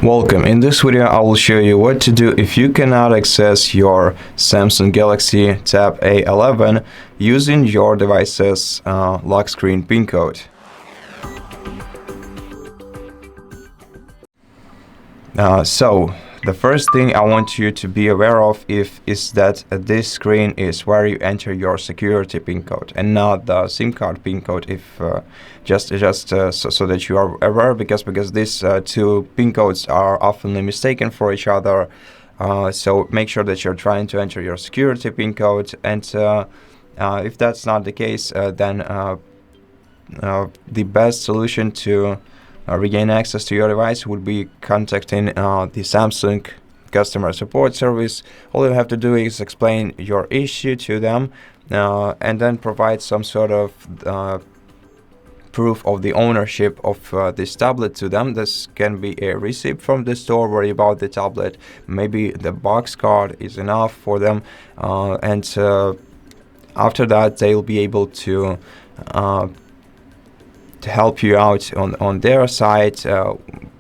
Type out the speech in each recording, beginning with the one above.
Welcome. In this video I will show you what to do if you cannot access your Samsung Galaxy Tab A11 using your device's lock screen PIN code. So the first thing I want you to be aware of is that this screen is where you enter your security PIN code and not the SIM card PIN code. If so that you are aware, because these two PIN codes are often mistaken for each other. So make sure that you're trying to enter your security PIN code, and if that's not the case, then the best solution to regain access to your device would be contacting the Samsung customer support service. All you have to do is explain your issue to them and then provide some sort of proof of the ownership of this tablet to them. This can be a receipt from the store where you bought the tablet. Maybe the box card is enough for them, and after that they'll be able to help you out on their side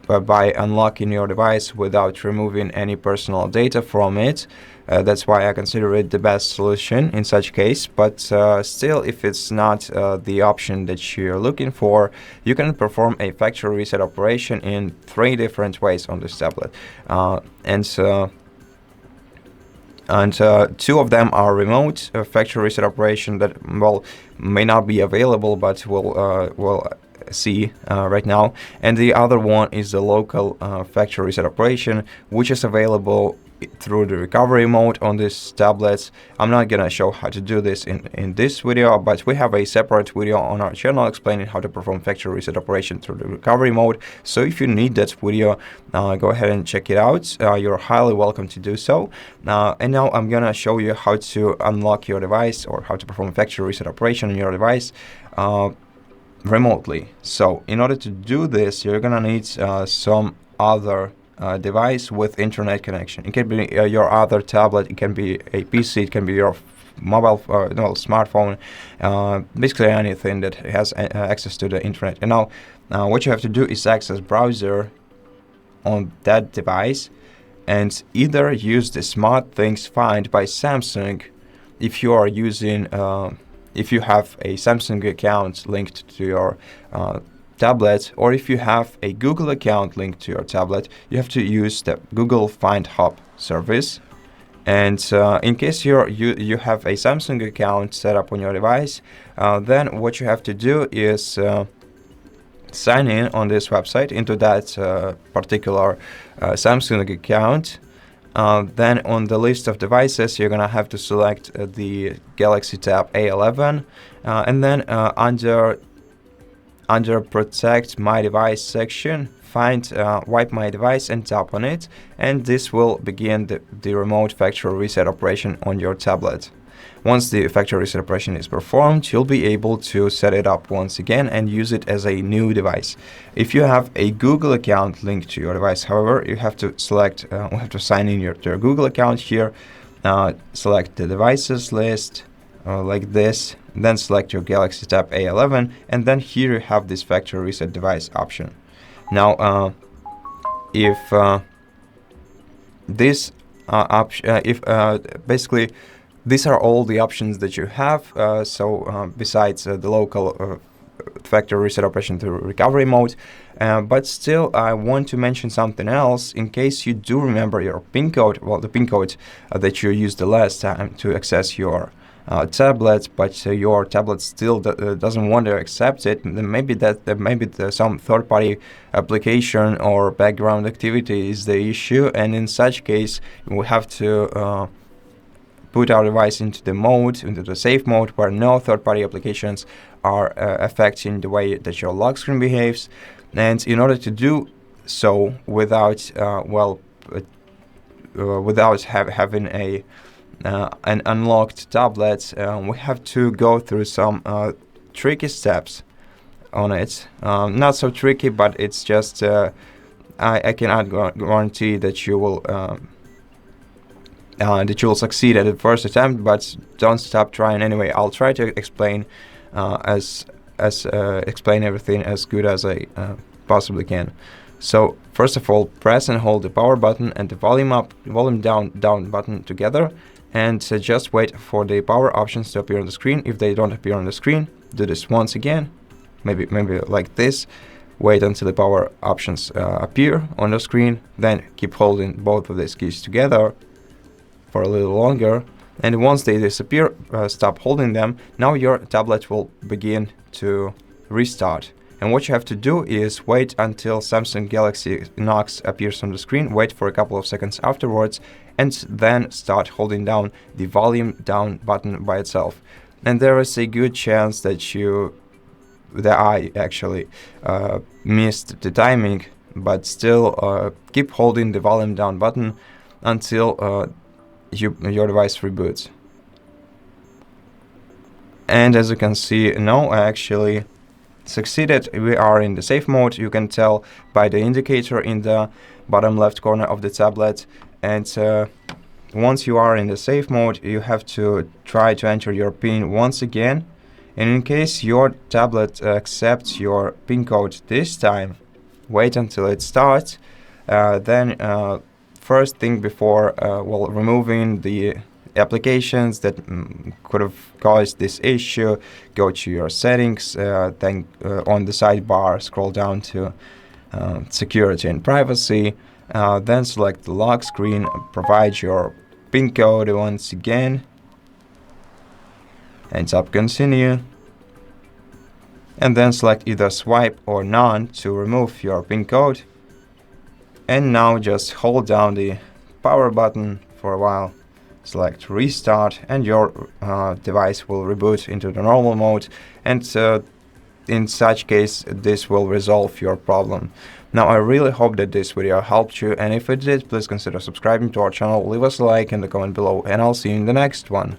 by unlocking your device without removing any personal data from it. That's why I consider it the best solution in such case. But still, if it's not the option that you're looking for, you can perform a factory reset operation in 3 different ways on this tablet, and 2 of them are remote factory reset operation that, well, may not be available, but we'll see right now. And the other one is the local factory reset operation, which is available through the recovery mode on this tablet. I'm not gonna show how to do this in this video, but we have a separate video on our channel explaining how to perform factory reset operation through the recovery mode. So if you need that video, go ahead and check it out. You're highly welcome to do so. And now I'm gonna show you how to unlock your device, or how to perform factory reset operation on your device remotely. So in order to do this, you're gonna need some other device with internet connection. It can be your other tablet, it can be a PC, it can be your mobile smartphone, basically anything that has access to the internet. And now what you have to do is access browser on that device and either use the SmartThings Find by Samsung if you are using if you have a Samsung account linked to your tablet, or if you have a Google account linked to your tablet, you have to use the Google Find Hub service. And in case you have a Samsung account set up on your device, then what you have to do is sign in on this website into that particular Samsung account. Then on the list of devices, you're gonna have to select the Galaxy Tab A11, and then under Protect My Device section, find Wipe My Device and tap on it, and this will begin the remote factory reset operation on your tablet. Once the factory reset operation is performed, you'll be able to set it up once again and use it as a new device. If you have a Google account linked to your device, however, you have to select, sign in to your Google account here, select the devices list like this, then select your Galaxy Tab A11, and then here you have this factory reset device option. Now, if this option, basically these are all the options that you have. Besides the local factory reset operation through recovery mode, but still I want to mention something else in case you do remember your PIN code, well, the PIN code that you used the last time to access your tablet, but your tablet still doesn't want to accept it. Then maybe some third-party application or background activity is the issue, and in such case we have to put our device into the safe mode, where no third-party applications are affecting the way that your lock screen behaves. And in order to do so without having an unlocked tablet, we have to go through some tricky steps on it. Not so tricky, but it's just I cannot guarantee that you will succeed at the first attempt, but don't stop trying anyway. I'll try to explain explain everything as good as I possibly can. So first of all, press and hold the power button and the volume up, volume down button together, and just wait for the power options to appear on the screen. If they don't appear on the screen, do this once again, maybe like this. Wait until the power options appear on the screen, then keep holding both of these keys together for a little longer, and once they disappear, stop holding them. Now your tablet will begin to restart. And what you have to do is wait until Samsung Galaxy Knox appears on the screen, wait for a couple of seconds afterwards, and then start holding down the volume down button by itself. And there is a good chance that I actually missed the timing, but still keep holding the volume down button until your device reboots. And as you can see, now I actually succeeded. We are in the safe mode. You can tell by the indicator in the bottom left corner of the tablet. And once you are in the safe mode, you have to try to enter your PIN once again. And in case your tablet accepts your PIN code this time, wait until it starts. Then first thing before removing the applications that could have caused this issue, go to your settings, then on the sidebar scroll down to security and privacy, then select the lock screen, provide your PIN code once again, and tap continue, and then select either swipe or none to remove your PIN code. And now just hold down the power button for a while, select restart, and your device will reboot into the normal mode, and in such case this will resolve your problem. Now I really hope that this video helped you, and if it did, please consider subscribing to our channel, leave us a like in the comment below, and I'll see you in the next one.